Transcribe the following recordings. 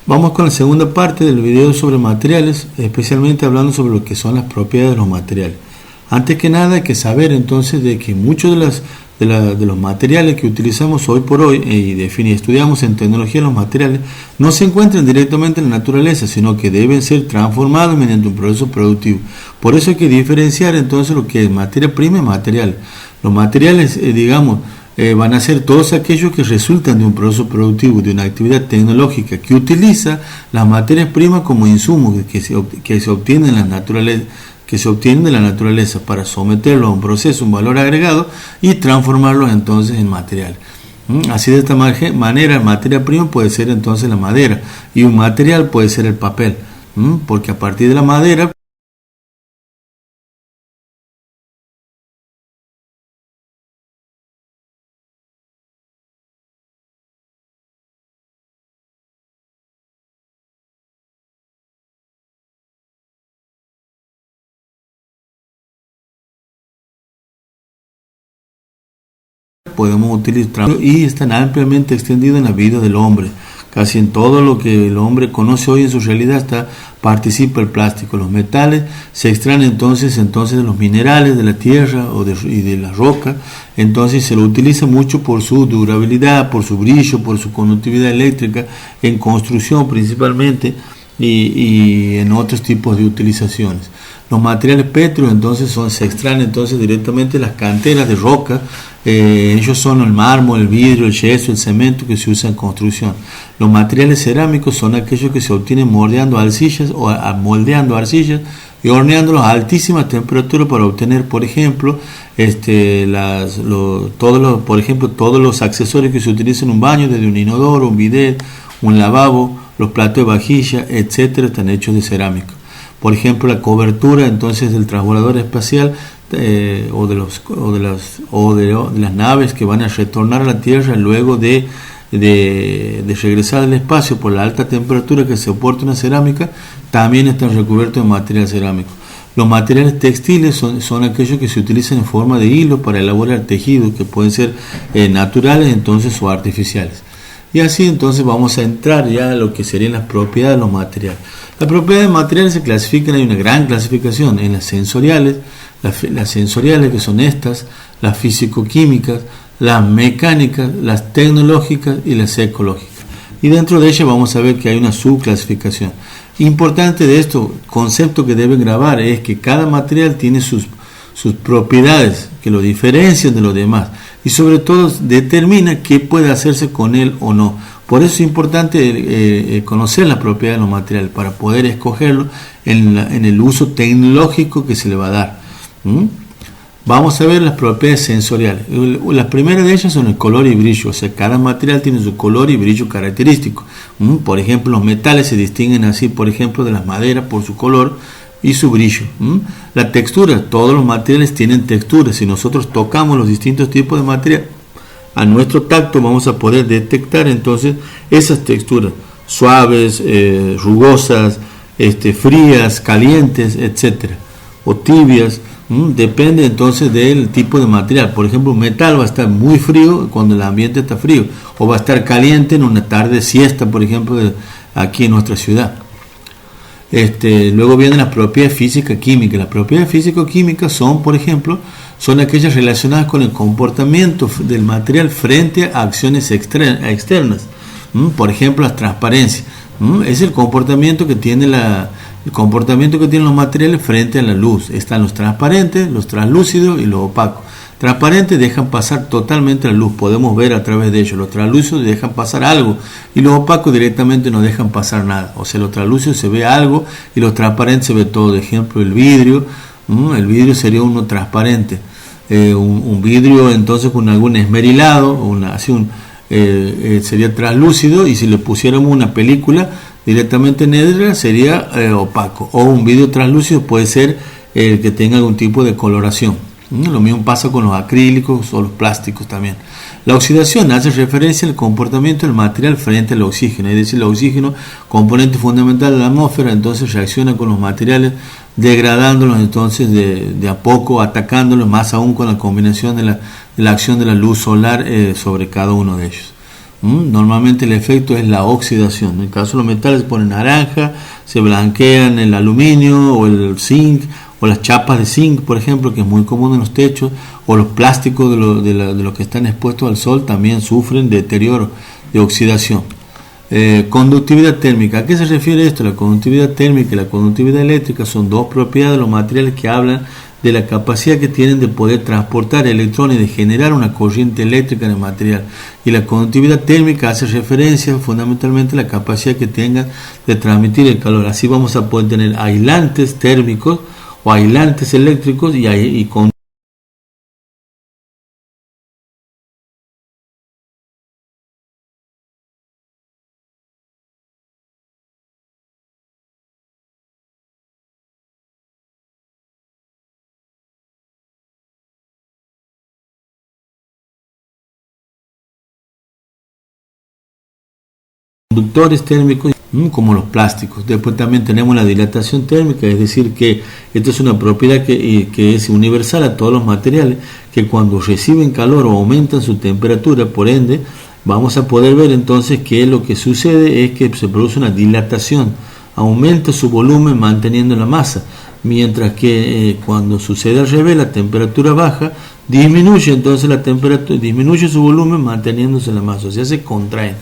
Vamos con la segunda parte del video sobre materiales, especialmente hablando sobre lo que son las propiedades de los materiales. Antes que nada hay que saber entonces de que muchos de los materiales que utilizamos hoy por hoy y estudiamos en tecnología los materiales no se encuentran directamente en la naturaleza, sino que deben ser transformados mediante un proceso productivo. Por eso hay que diferenciar entonces lo que es materia prima y material. Los materiales, van a ser todos aquellos que resultan de un proceso productivo, de una actividad tecnológica que utiliza las materias primas como insumos que se obtienen de la naturaleza para someterlos a un proceso, un valor agregado y transformarlos entonces en material. Así de esta manera, materia prima puede ser entonces la madera y un material puede ser el papel, porque a partir de la madera podemos utilizar y están ampliamente extendidos en la vida del hombre. Casi en todo lo que el hombre conoce hoy en su realidad participa el plástico. Los metales se extraen entonces de los minerales de la tierra y de la roca. Entonces se lo utiliza mucho por su durabilidad, por su brillo, por su conductividad eléctrica, en construcción principalmente y en otros tipos de utilizaciones. Los materiales pétreos entonces se extraen entonces directamente de las canteras de roca. Ellos son el mármol, el vidrio, el yeso, el cemento que se usa en construcción. Los materiales cerámicos son aquellos que se obtienen moldeando arcillas y horneándolos a altísimas temperaturas para obtener, por ejemplo, todos los accesorios que se utilizan en un baño, desde un inodoro, un bidet, un lavabo, los platos de vajilla, etcétera, están hechos de cerámica. Por ejemplo, la cobertura entonces del transbordador espacial o de las naves que van a retornar a la Tierra luego de regresar al espacio por la alta temperatura que soporta una cerámica, también están recubiertos de material cerámico. Los materiales textiles son aquellos que se utilizan en forma de hilo para elaborar tejidos que pueden ser naturales entonces o artificiales. Y así entonces vamos a entrar ya a lo que serían las propiedades de los materiales. Las propiedades de materiales se clasifican, hay una gran clasificación en las sensoriales que son estas, las físico-químicas, las mecánicas, las tecnológicas y las ecológicas. Y dentro de ellas vamos a ver que hay una subclasificación. Importante de esto, concepto que deben grabar, es que cada material tiene sus propiedades que lo diferencian de los demás y sobre todo determina qué puede hacerse con él o no. Por eso es importante conocer las propiedades de los materiales para poder escogerlo en el uso tecnológico que se le va a dar. Vamos a ver las propiedades sensoriales. Las primeras de ellas son el color y brillo, o sea, cada material tiene su color y brillo característico. Por ejemplo, los metales se distinguen así, por ejemplo, de las maderas por su color y su brillo. La textura, todos los materiales tienen textura. Si nosotros tocamos los distintos tipos de material, a nuestro tacto vamos a poder detectar entonces esas texturas suaves, rugosas, frías, calientes, etcétera, o tibias. Depende entonces del tipo de material. Por ejemplo, un metal va a estar muy frío cuando el ambiente está frío, o va a estar caliente en una tarde siesta, por ejemplo, aquí en nuestra ciudad. Luego vienen las propiedades física-químicas. Las propiedades físico-químicas son, por ejemplo, son aquellas relacionadas con el comportamiento del material frente a acciones externas. Por ejemplo, la transparencia. Es el comportamiento que tienen los materiales frente a la luz. Están los transparentes, los translúcidos y los opacos. Transparentes dejan pasar totalmente la luz, podemos ver a través de ellos. Los translúcidos dejan pasar algo y los opacos directamente no dejan pasar nada. O sea, los translúcidos se ve algo y los transparentes se ve todo. De ejemplo, el vidrio sería uno transparente. Un vidrio entonces con algún esmerilado, sería translúcido, y si le pusiéramos una película directamente negra sería opaco. O un vidrio translúcido puede ser que tenga algún tipo de coloración. Lo mismo pasa con los acrílicos o los plásticos también. La oxidación hace referencia al comportamiento del material frente al oxígeno, es decir, el oxígeno, componente fundamental de la atmósfera, entonces reacciona con los materiales, degradándolos entonces de a poco, atacándolos, más aún con la combinación de la acción de la luz solar sobre cada uno de ellos. Normalmente el efecto es la oxidación. En el caso de los metales se pone naranja, se blanquean el aluminio o el zinc o las chapas de zinc, por ejemplo, que es muy común en los techos, o los plásticos de los que están expuestos al sol también sufren deterioro, de oxidación. Conductividad térmica. ¿A qué se refiere esto? La conductividad térmica y la conductividad eléctrica son dos propiedades de los materiales que hablan de la capacidad que tienen de poder transportar electrones y de generar una corriente eléctrica en el material. Y la conductividad térmica hace referencia fundamentalmente a la capacidad que tengan de transmitir el calor. Así vamos a poder tener aislantes térmicos o aislantes eléctricos y conductores térmicos como los plásticos. Después también tenemos la dilatación térmica, es decir que esto es una propiedad que es universal a todos los materiales, que cuando reciben calor o aumentan su temperatura, por ende vamos a poder ver entonces que lo que sucede es que se produce una dilatación, aumenta su volumen manteniendo la masa, mientras que cuando sucede al revés, la temperatura baja, disminuye entonces la temperatura, disminuye su volumen manteniéndose la masa, o sea, se contraen.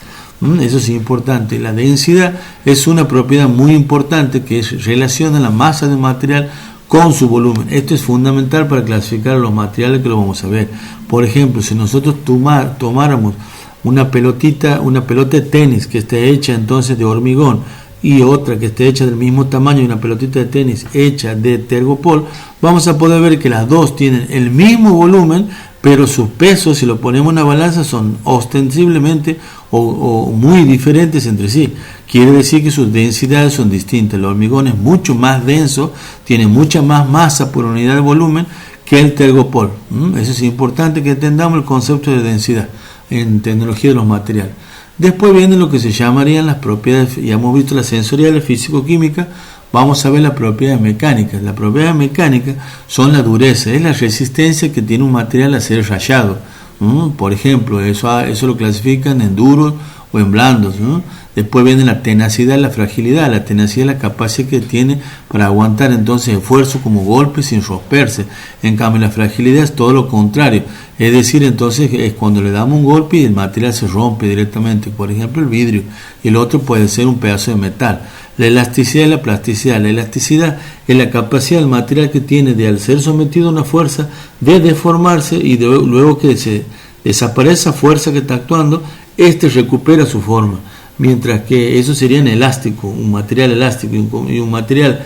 Eso es importante. La densidad es una propiedad muy importante que relaciona la masa del material con su volumen. Esto es fundamental para clasificar los materiales que lo vamos a ver. Por ejemplo, si nosotros tomáramos una pelota de tenis que esté hecha entonces de hormigón y otra que esté hecha del mismo tamaño y una pelotita de tenis hecha de tergopol, vamos a poder ver que las dos tienen el mismo volumen, pero sus pesos, si lo ponemos en una balanza, son ostensiblemente o muy diferentes entre sí. Quiere decir que sus densidades son distintas. El hormigón es mucho más denso, tiene mucha más masa por unidad de volumen que el tergopol. Eso es importante que entendamos el concepto de densidad en tecnología de los materiales. Después viene lo que se llamarían las propiedades, ya hemos visto las sensoriales, físico-químicas. Vamos a ver las propiedades mecánicas. Las propiedades mecánicas son la dureza, es la resistencia que tiene un material a ser rayado. Por ejemplo, eso lo clasifican en duros o en blandos. Después viene la tenacidad y la fragilidad. La tenacidad es la capacidad que tiene para aguantar entonces esfuerzo como golpes sin romperse. En cambio, la fragilidad es todo lo contrario. Es decir, entonces es cuando le damos un golpe y el material se rompe directamente. Por ejemplo, el vidrio. Y el otro puede ser un pedazo de metal. La elasticidad y la plasticidad. La elasticidad es la capacidad del material que tiene de, al ser sometido a una fuerza, de deformarse y luego que se desaparece esa fuerza que está actuando, recupera su forma. Mientras que eso sería en elástico, un material elástico, y un material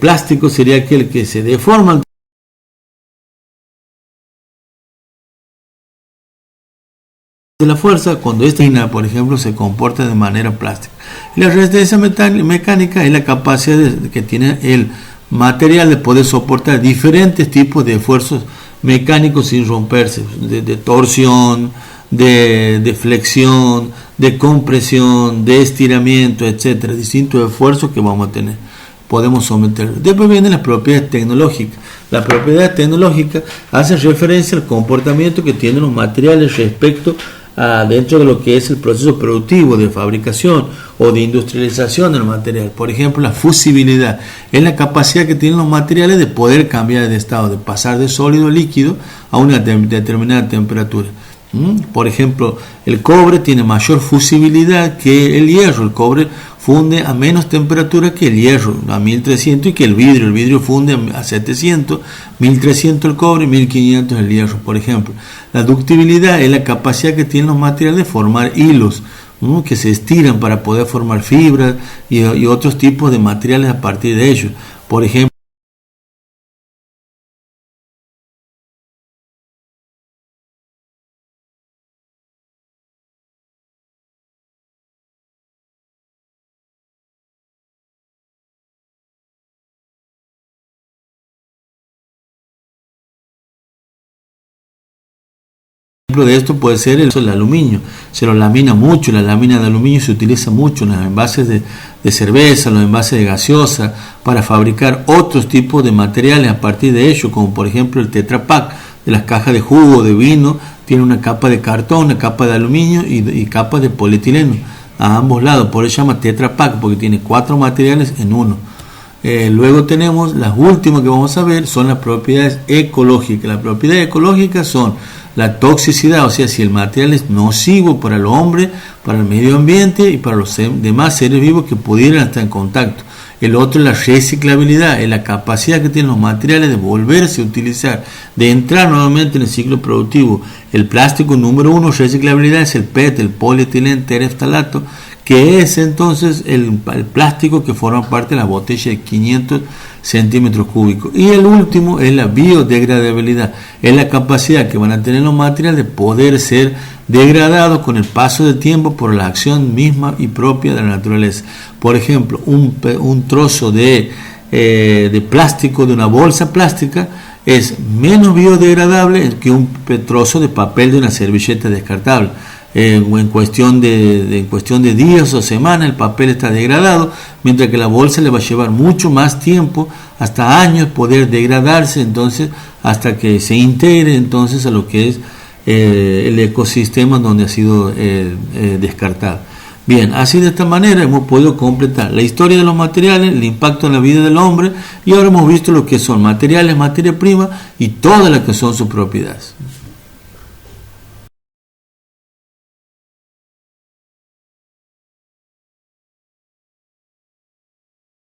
plástico sería aquel que se deforma de la fuerza cuando por ejemplo, se comporta de manera plástica. Y la resistencia mecánica es la capacidad que tiene el material de poder soportar diferentes tipos de esfuerzos mecánicos sin romperse, de torsión, de flexión, de compresión, de estiramiento, etcétera, distintos esfuerzos que vamos a tener, podemos someter. Después vienen las propiedades tecnológicas. Las propiedades tecnológicas hacen referencia al comportamiento que tienen los materiales respecto a dentro de lo que es el proceso productivo de fabricación o de industrialización del material. Por ejemplo, la fusibilidad es la capacidad que tienen los materiales de poder cambiar de estado, de pasar de sólido a líquido a una determinada temperatura. Por ejemplo, el cobre tiene mayor fusibilidad que el hierro. El cobre funde a menos temperatura que el hierro, a 1300, y que el vidrio. El vidrio funde a 700, 1300 el cobre, 1500 el hierro, por ejemplo. La ductibilidad es la capacidad que tienen los materiales de formar hilos, que se estiran para poder formar fibras y otros tipos de materiales a partir de ellos. Por ejemplo, de esto puede ser el aluminio. Se lo lamina mucho, la lámina de aluminio se utiliza mucho en los envases de cerveza, los envases de gaseosa, para fabricar otros tipos de materiales a partir de ello, como por ejemplo el Tetra Pak de las cajas de jugo, de vino, tiene una capa de cartón, una capa de aluminio y capas de polietileno a ambos lados. Por eso se llama Tetra Pak, porque tiene 4 materiales en uno. Luego tenemos las últimas que vamos a ver, son las propiedades ecológicas. Las propiedades ecológicas son la toxicidad, o sea, si el material es nocivo para el hombre, para el medio ambiente y para los demás seres vivos que pudieran estar en contacto. El otro es la reciclabilidad, es la capacidad que tienen los materiales de volverse a utilizar, de entrar nuevamente en el ciclo productivo. El plástico número 1, reciclabilidad, es el PET, el polietileno tereftalato, que es entonces el plástico que forma parte de la botella de 500 centímetros cúbicos. Y el último es la biodegradabilidad, es la capacidad que van a tener los materiales de poder ser degradados con el paso del tiempo por la acción misma y propia de la naturaleza. Por ejemplo, un trozo de plástico, de una bolsa plástica, es menos biodegradable que un trozo de papel de una servilleta descartable. En cuestión de días o semanas el papel está degradado, mientras que la bolsa le va a llevar mucho más tiempo, hasta años, poder degradarse, entonces hasta que se integre entonces a lo que es el ecosistema donde ha sido descartado. Bien, así de esta manera hemos podido completar la historia de los materiales, el impacto en la vida del hombre, y ahora hemos visto lo que son materiales, materia prima y todas las que son sus propiedades.